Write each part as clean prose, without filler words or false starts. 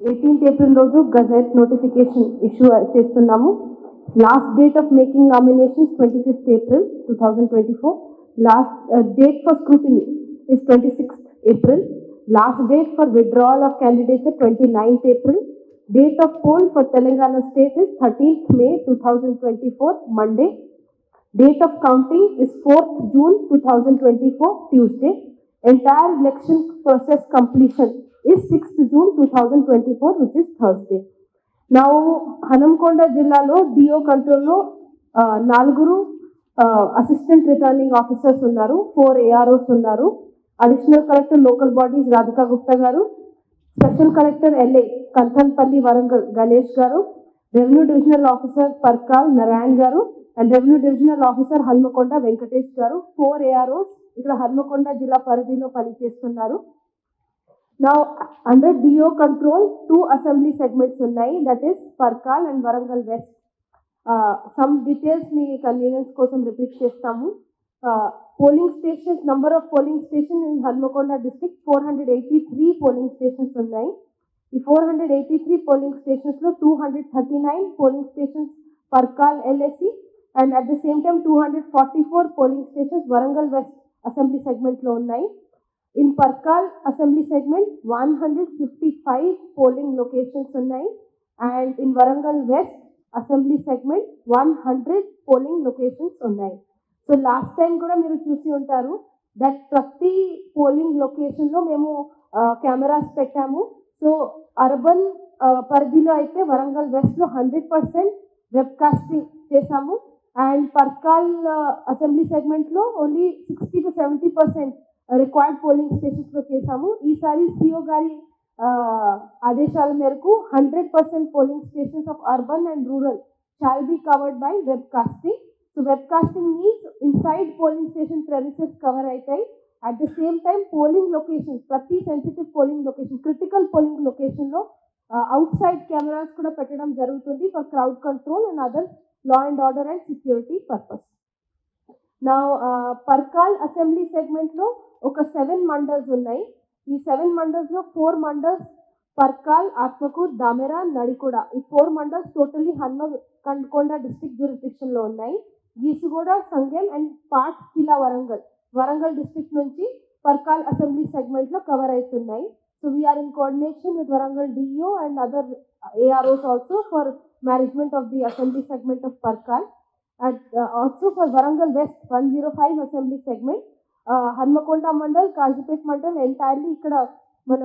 18th April రోజు gazette notification issue చేస్తున్నాము. Last date of making nominations 25th April 2024. Last date for scrutiny is 26th April. Last date for withdrawal of candidature 29th April. Date of poll for Telangana state is 13th May 2024 Monday. Date of counting is 4th June 2024 Tuesday. Entire election process completion is 6th June 2024, which is Thursday. Now, Hanamkonda జిల్లాలో DO కంట్రోల్లో 4 assistant returning officers ఉన్నారు, 4 AROs ఉన్నారు. Additional collector local bodies Radhika Gupta garu, special collector LA Kanthanpalli Warangal Ganesh garu, revenue divisional officer Parkal Narayana garu and revenue divisional officer Hanmakonda Venkatesh garu. 4 AROs ఇక్కడ హన్మకొండ జిల్లా పరిధిలో పనిచేస్తున్నారు. Now, under DO control, 2 assembly segments ఉన్నాయి, that is Parkal and Warangal West. Some details me convenience కోసం repeat చేస్తాము. Polling stations, number of polling stations in Hanmakonda district 483 polling stations ఉన్నాయి. ఈ 483 polling stations లో 239 polling stations Parkal LSC and at the same time 244 polling stations Warangal West assembly segment లో ఉన్నాయి. In Parkal assembly segment 155 polling locations ఉన్నాయి and in Warangal West assembly segment 100 polling locations ఉన్నాయి. So last time కూడా మీరు చూసి ఉంటారు that ప్రతి polling location లో మేము కెమెరాస్ పెట్టాము. సో అర్బన్ పరిధిలో అయితే వరంగల్ వెస్ట్ లో 100% వెబ్ కాస్టింగ్ చేసాము అండ్ పర్కాల్ అసెంబ్లీ సెగ్మెంట్ లో only 60 to 70% required polling stations లో చేసాము. ఈసారి సిఓ గారి ఆదేశాల మేరకు 100% polling stations of urban and rural shall be covered by web casting. So web casting means inside polling station premises cover అవుతాయి. At the same time polling location, ప్రతి sensitive polling location, critical polling location లో outside cameras కూడా పెట్టడం జరుగుతుంది for crowd control and other law and order and security purpose. నా Parkal assembly segment లో ఒక 7 mandals ఉన్నాయి. ఈ 7 మండల్స్ లో 4 మండల్స్ పర్కాల్, ఆత్మకూర్, దామెరా, నడికొడ, ఈ 4 mandals totally Hanmakonda district jurisdiction లో ఉన్నాయి. Geesugoda, Sangem and part Khila Warangal district నుంచి పర్కాల్ అసెంబ్లీ సెగ్మెంట్ లో కవర్ అవుతున్నాయి. So we're in coordination with Warangal DO and other AROs also for management of the assembly segment of Parkal. Also for Warangal West 105 assembly segment, Hanmakonda mandal, Kazipet mandal entirely ఇక్కడ మన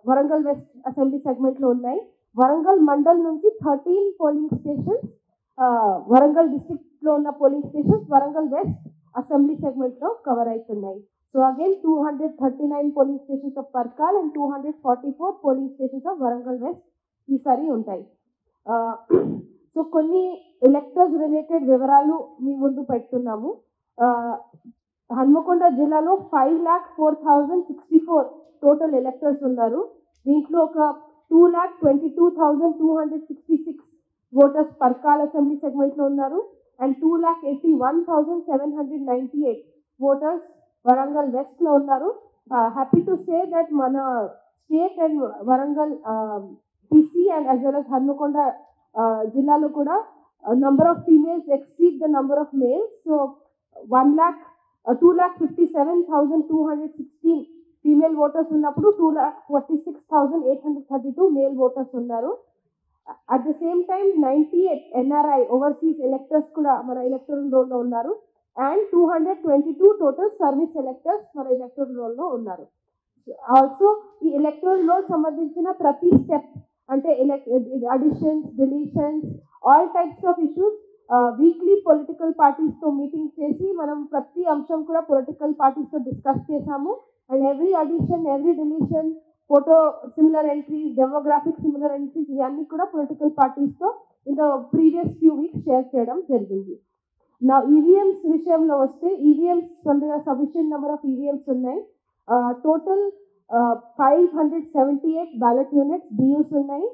Warangal west assembly segment లో ఉన్నాయి. వరంగల్ మండల్ నుంచి 13 polling stations Warangal district లో ఉన్న polling stations Warangal west assembly segment లో cover అవుతున్నాయి. So again 239 polling stations of Parkal and 244 polling stations of Warangal west ఈసారి ఉంటాయి. సో కొన్ని ఎలక్టర్స్ రిలేటెడ్ వివరాలు మీ ముందు పెడుతున్నాము. హన్మకొండ జిల్లాలో 5,04,064 టోటల్ ఎలక్టర్స్ ఉన్నారు. దీంట్లో ఒక 2,22,266 ఓటర్స్ పర్కాల్ అసెంబ్లీ సెగ్మెంట్ లో ఉన్నారు అండ్ 2,81,798 ఓటర్స్ వరంగల్ వెస్ట్ లో ఉన్నారు. హ్యాపీ టు సే దట్ మన state and Warangal PC and as well as Hanamkonda జిల్లాలో కూడా number of females exceed the number of males. So 2,57,216 female voters ఉన్నప్పుడు 2,46,832 male voters ఉన్నారు. At the same time 98 NRI overseas electors కూడా మన electoral role లో ఉన్నారు and 222 total service electors మన electoral role లో ఉన్నారు. ఆల్సో ఈ ఎలక్టరల్ రోల్ సంబంధించిన ప్రతి స్టెప్ అంటే additions, deletions, all types of issues weekly political parties తో మీటింగ్ చేసి మనం ప్రతి అంశం కూడా పొలిటికల్ పార్టీస్ తో డిస్కస్ చేసాము and every addition, every deletion, photo similar entries, demographic similar entries ఇవన్నీ కూడా పొలిటికల్ పార్టీస్ తో in the previous few weeks share చేయడం జరిగింది. నా ఈవీఎంస్ విషయంలో వస్తే EVMs sufficient number of EVMs ఉన్నాయి. టోటల్ 578 బ్యాలెట్ యూనిట్స్ BUs ఉన్నాయి,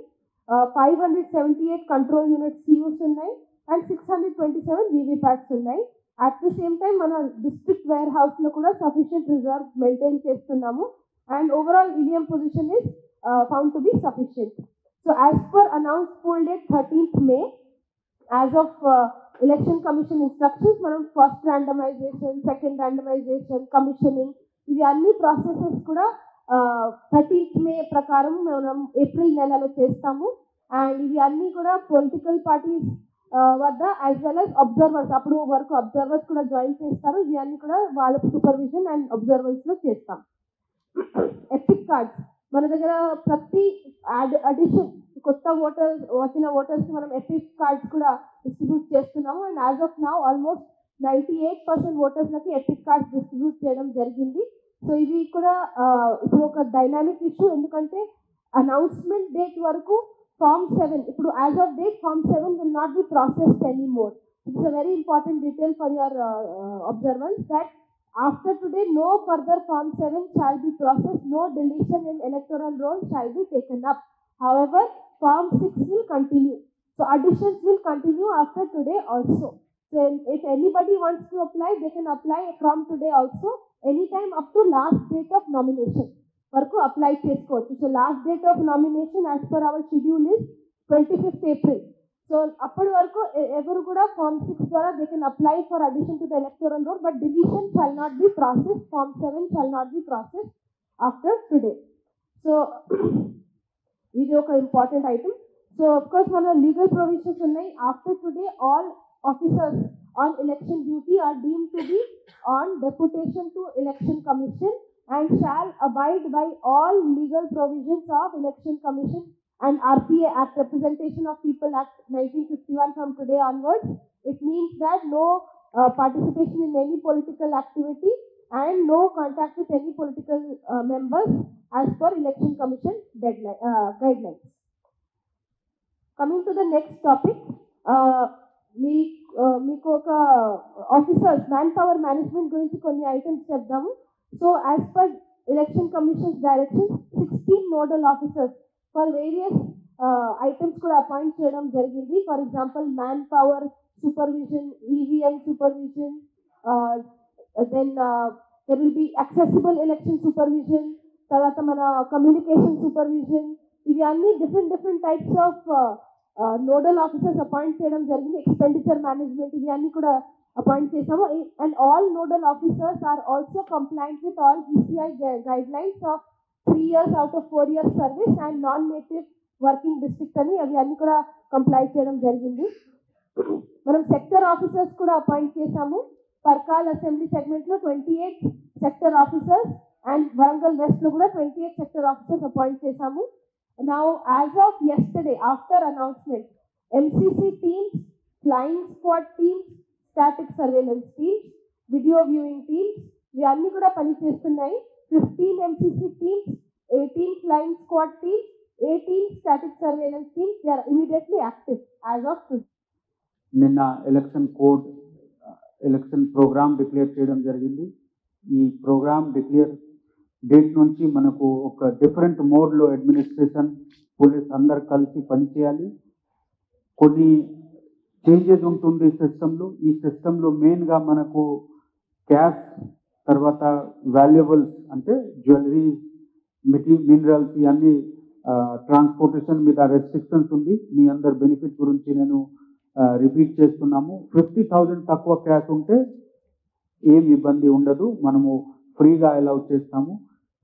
578 కంట్రోల్ యూనిట్స్ CUs ఉన్నాయి అండ్ 627 VVPATs ఉన్నాయి. అట్ ద సేమ్ టైం మన డిస్ట్రిక్ట్ వేర్ హౌస్ లో కూడా సఫిషియెంట్ రిజర్వ్ మెయింటైన్ చేస్తున్నాము and overall EVM position is found to be sufficient. So as per announced poll date 13th May, as of Election Commission instructions, మనం first randomization, second randomization, commissioning ఇవి అన్ని processes కూడా 13th May ప్రకారం మనం April నెలలో చేస్తాము. And ఇవి అన్ని కూడా పొలిటికల్ పార్టీస్ వద్ద యాజ్ వెల్ as అబ్జర్వర్స్, అప్పుడు వరకు అబ్జర్వర్స్ కూడా జాయిన్ చేస్తారు. ఇవి అన్ని కూడా వాళ్ళ సూపర్విజన్ అండ్ అబ్జర్వర్స్ లో చేస్తాం. ఎపిక్ కార్డ్స్ మన దగ్గర ప్రతి అడిషన్ కొత్త ఓటర్స్ వచ్చిన ఓటర్స్ కి మనం ఎపిక్ కార్డ్స్ కూడా డిస్ట్రిబ్యూట్ చేస్తున్నాము. And as of now almost 98% voters లకి ఎపిక్ కార్డ్స్ డిస్ట్రిబ్యూట్ చేయడం జరిగింది. సో ఇది కూడా ఇప్పుడు ఒక డైనామిక్ ఇష్యూ, ఎందుకంటే అనౌన్స్మెంట్ డేట్ వరకు Form 7, ఇప్పుడు as of date, Form 7 will not be processed anymore. It is a very important detail for your observance that after today, no further Form 7 shall be processed, no deletion in electoral roll shall be taken up. However, Form 6 will continue. So additions will continue after today also. So if anybody wants to apply, they can apply from today also, anytime up to last date of nomination. వరకు apply చేసుకోవచ్చు. So last date of nomination as per our schedule is 25th April. So అప్పటి వరకు ఎవరు కూడా Form 6 ద్వారా they can apply for addition to the electoral roll, but deletion shall not be process. Form 7 shall not be process after today. So ఇది ఒక important item. So of course మన legal provisions ఉన్నాయి. After today all officers on election duty are deemed to be on deputation to election commission and shall abide by all legal provisions of Election Commission and RPA Act, Representation of People Act 1951 from today onwards. It means that no participation in any political activity and no contact with any political members as per Election Commission guidelines. Coming to the next topic, మీకు ఒక officers man power management గురించి కొన్ని items చెప్దాము. So as per Election Commission's directions, 16 nodal officers for various items could appoint cheyadam jarigindi. For example, manpower supervision, EVM supervision, then there will be accessible election supervision, tarvata mana communication supervision. Ivi anni different types of nodal officers appoint cheyadam jarigindi. Expenditure management ivi anni kuda appoint చేసాము. And all nodal officers are also compliant with all ECI guidelines of 3 years out of 4 years service and non-native working district అని అవి అన్ని కూడా comply చేయడం జరిగింది. మనం sector officers కూడా appoint చేసాము. పర్కాల్ అసెంబ్లీ సెగ్మెంట్ లో 28 sector officers and Warangal west లో కూడా 28 సెక్టర్ ఆఫీసర్స్ అపాయింట్ చేసాము. Now as of yesterday, after announcement, MCC teams, flying squad teams, static surveillance teams, video viewing teams ఇవి అన్ని కూడా పనిచేస్తున్నాయి. 15 MCC teams, 18 flying squad teams, 18 static surveillance teams they are immediately active as of today. నిన్న election code election programme declare చేయడం జరిగింది. ఈ programme declare date నుంచి మనకు ఒక డిఫరెంట్ మోడ్లో అడ్మినిస్ట్రేషన్ పోలీస్ అందరు కలిసి పనిచేయాలి. కొన్ని చేంజెస్ ఉంటుంది సిస్టంలో. ఈ సిస్టంలో మెయిన్గా మనకు క్యాష్, తర్వాత వాల్యుబుల్స్ అంటే జ్యువెలరీ, మినరల్స్ ఇవన్నీ ట్రాన్స్పోర్టేషన్ మీద రెస్ట్రిక్షన్స్ ఉంది. మీ అందరి బెనిఫిట్ గురించి నేను రిపీట్ చేస్తున్నాము. 50,000 తక్కువ క్యాష్ ఉంటే ఏం ఇబ్బంది ఉండదు, మనము ఫ్రీగా అలౌ చేస్తాము.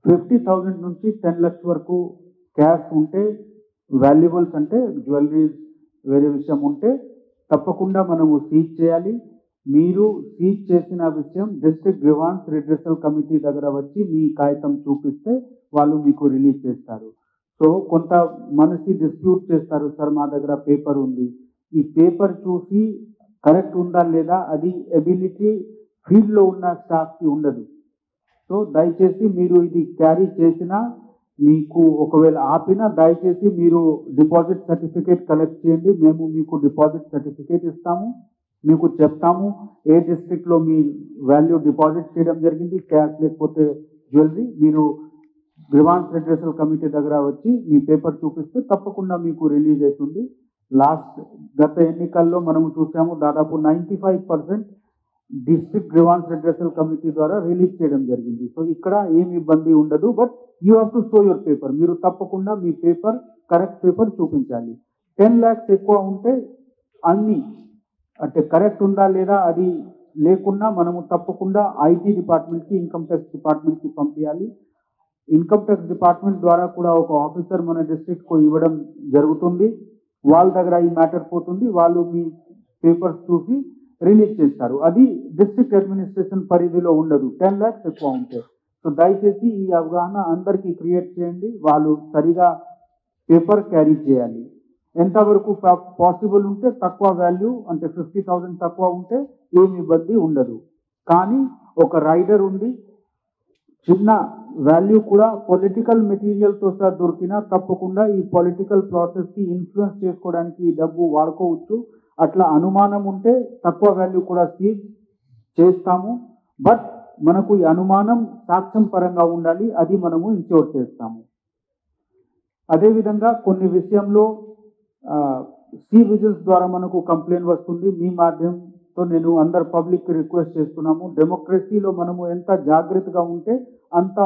50,000 నుంచి 10 lakhs వరకు క్యాష్ ఉంటే, వాల్యుబుల్స్ అంటే జ్యువెలరీస్ వేరే విషయం ఉంటే తప్పకుండా మనము సీజ్ చేయాలి. మీరు సీజ్ చేసిన విషయం డిస్ట్రిక్ట్ గ్రీవాన్స్ రిడ్రెసల్ కమిటీ దగ్గర వచ్చి మీ కాగితం చూపిస్తే వాళ్ళు మీకు రిలీజ్ చేస్తారు. సో కొంత మనిషి డిస్ప్యూట్ చేస్తారు, సార్ మా దగ్గర పేపర్ ఉంది. ఈ పేపర్ చూసి కరెక్ట్ ఉందా లేదా అది ఎబిలిటీ ఫీల్డ్లో ఉన్న స్టాఫ్కి ఉండదు. సో దయచేసి మీరు ఇది క్యారీ చేసినా, మీకు ఒకవేళ ఆపినా దయచేసి మీరు డిపాజిట్ సర్టిఫికేట్ కలెక్ట్ చేయండి. మేము మీకు డిపాజిట్ సర్టిఫికేట్ ఇస్తాము, మీకు చెప్తాము ఏ డిస్ట్రిక్ట్లో మీ వాల్యూ డిపాజిట్ చేయడం జరిగింది, క్యాష్ లేకపోతే జ్యువెలరీ. మీరు గ్రీవాన్స్ రిడ్రెసల్ కమిటీ దగ్గర వచ్చి మీ పేపర్ చూపిస్తే తప్పకుండా మీకు రిలీజ్ అవుతుంది. గత ఎన్నికల్లో మనము చూసాము దాదాపు 95% డిస్ట్రిక్ట్ గ్రీవాన్స్ రిడ్రెసల్ కమిటీ ద్వారా రిలీజ్ చేయడం జరిగింది. సో ఇక్కడ ఏమి ఇబ్బంది ఉండదు. But you have to show your paper. మీరు తప్పకుండా మీ పేపర్ కరెక్ట్ పేపర్ చూపించాలి. 10 lakhs ఎక్కువ ఉంటే అన్ని అంటే కరెక్ట్ ఉందా లేదా అది లేకున్నా మనము తప్పకుండా ఐటీ డిపార్ట్మెంట్కి, ఇన్కమ్ ట్యాక్స్ డిపార్ట్మెంట్కి పంపించాలి. ఇన్కమ్ ట్యాక్స్ డిపార్ట్మెంట్ ద్వారా కూడా ఒక ఆఫీసర్ మన డిస్ట్రిక్ట్కు ఇవ్వడం జరుగుతుంది. వాళ్ళ దగ్గర ఈ మ్యాటర్ పోతుంది, వాళ్ళు మీ పేపర్స్ చూసి రిలీజ్ చేస్తారు. అది డిస్ట్రిక్ట్ అడ్మినిస్ట్రేషన్ పరిధిలో ఉండదు 10 lakhs ఎక్కువ ఉంటే. సో దయచేసి ఈ అవగాహన అందరికీ క్రియేట్ చేయండి. వాళ్ళు సరిగా పేపర్ క్యారీ చేయాలి. ఎంతవరకు పాసిబుల్ ఉంటే తక్కువ వాల్యూ అంటే 50,000 తక్కువ ఉంటే ఏమి ఇబ్బంది ఉండదు. కానీ ఒక రైడర్ ఉండి చిన్న వాల్యూ కూడా పొలిటికల్ మెటీరియల్తో సహా దొరికినా తప్పకుండా ఈ పొలిటికల్ ప్రాసెస్కి ఇన్ఫ్లుయెన్స్ చేసుకోవడానికి ఈ డబ్బు వాడుకోవచ్చు. అట్లా అనుమానం ఉంటే తక్కువ వాల్యూ కూడా సీజ్ చేస్తాము. బట్ మనకు ఈ అనుమానం సాక్ష్యం పరంగా ఉండాలి, అది మనము ఇన్ష్యూర్ చేస్తాము. అదేవిధంగా కొన్ని విషయంలో సి విజిల్స్ ద్వారా మనకు కంప్లైంట్ వస్తుంది. మీ మాధ్యమంతో నేను అందరు పబ్లిక్ రిక్వెస్ట్ చేస్తున్నాము, డెమోక్రసీలో మనము ఎంత జాగ్రత్తగా ఉంటే అంత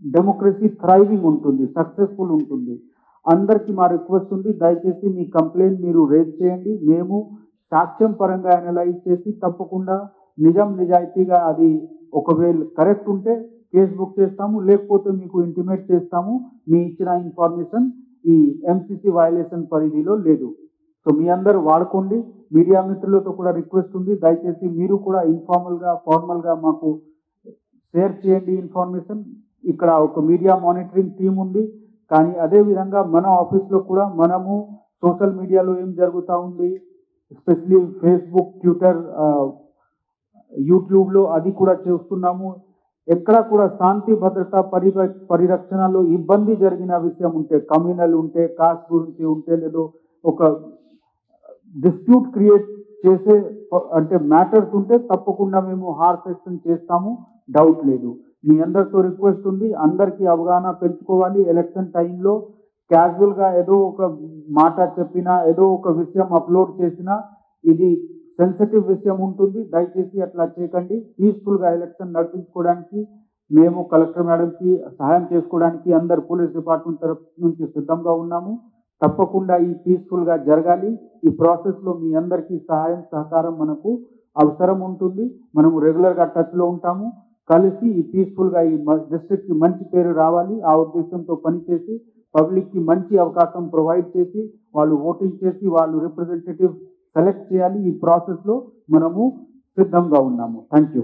డెమోక్రసీ థ్రైవింగ్ ఉంటుంది, సక్సెస్ఫుల్ ఉంటుంది. అందరికీ మా రిక్వెస్ట్ ఉంది, దయచేసి మీ కంప్లైంట్ మీరు రేజ్ చేయండి. మేము సాక్ష్యం పరంగా అనలైజ్ చేసి తప్పకుండా నిజం నిజాయితీగా అది ఒకవేళ కరెక్ట్ ఉంటే కేసు బుక్ చేస్తాము, లేకపోతే మీకు ఇంటిమేట్ చేస్తాము మీ ఇచ్చిన ఇన్ఫర్మేషన్ ఈ ఎంసీసీ వయలేషన్ పరిధిలో లేదు. సో మీ అందరూ వాడుకోండి. మీడియా మిత్రులతో కూడా రిక్వెస్ట్ ఉంది, దయచేసి మీరు కూడా ఫార్మల్గా మాకు షేర్ చేయండి ఇన్ఫర్మేషన్. ఇక్కడ ఒక మీడియా మానిటరింగ్ టీం ఉంది. కానీ అదేవిధంగా మన ఆఫీస్లో కూడా మనము సోషల్ మీడియాలో ఏం జరుగుతూ ఉంది, ఎస్పెషలీ ఫేస్బుక్, ట్విట్టర్, యూట్యూబ్లో అది కూడా చేస్తున్నాము. ఎక్కడ కూడా శాంతి భద్రత పరిరక్షణలో ఇబ్బంది జరిగిన విషయం ఉంటే, కమ్యూనల్ ఉంటే, కాస్ట్ గురించి ఉంటే, లేదో ఒక డిస్ప్యూట్ క్రియేట్ చేసే అంటే మ్యాటర్స్ ఉంటే తప్పకుండా మేము హార్ష్ యాక్షన్ చేస్తాము, డౌట్ లేదు. మీ అందరితో రిక్వెస్ట్ ఉంది, అందరికీ అవగాహన పెంచుకోవాలి. ఎలక్షన్ టైంలో క్యాజువల్గా ఏదో ఒక మాట చెప్పినా, ఏదో ఒక విషయం అప్లోడ్ చేసినా ఇది సెన్సిటివ్ విషయం ఉంటుంది. దయచేసి అట్లా చేయకండి. పీస్ఫుల్గా ఎలక్షన్ నడిపించుకోవడానికి మేము కలెక్టర్ మేడంకి సహాయం చేసుకోవడానికి అందరు పోలీస్ డిపార్ట్మెంట్ తరఫు నుంచి సిద్ధంగా ఉన్నాము. తప్పకుండా ఈ పీస్ఫుల్గా జరగాలి. ఈ ప్రాసెస్లో మీ అందరికీ సహాయం సహకారం మనకు అవసరం ఉంటుంది. మనము రెగ్యులర్గా టచ్లో ఉంటాము. కలిసి ఈ పీస్ఫుల్గా ఈ డిస్ట్రిక్ట్కి మంచి పేరు రావాలి, ఆ ఉద్దేశంతో పనిచేసి పబ్లిక్కి మంచి అవకాశం ప్రొవైడ్ చేసి వాళ్ళు ఓటింగ్ చేసి వాళ్ళు రిప్రజెంటేటివ్ సెలెక్ట్ చేయాలి. ఈ ప్రాసెస్లో మనము సిద్ధంగా ఉన్నాము. Thank you.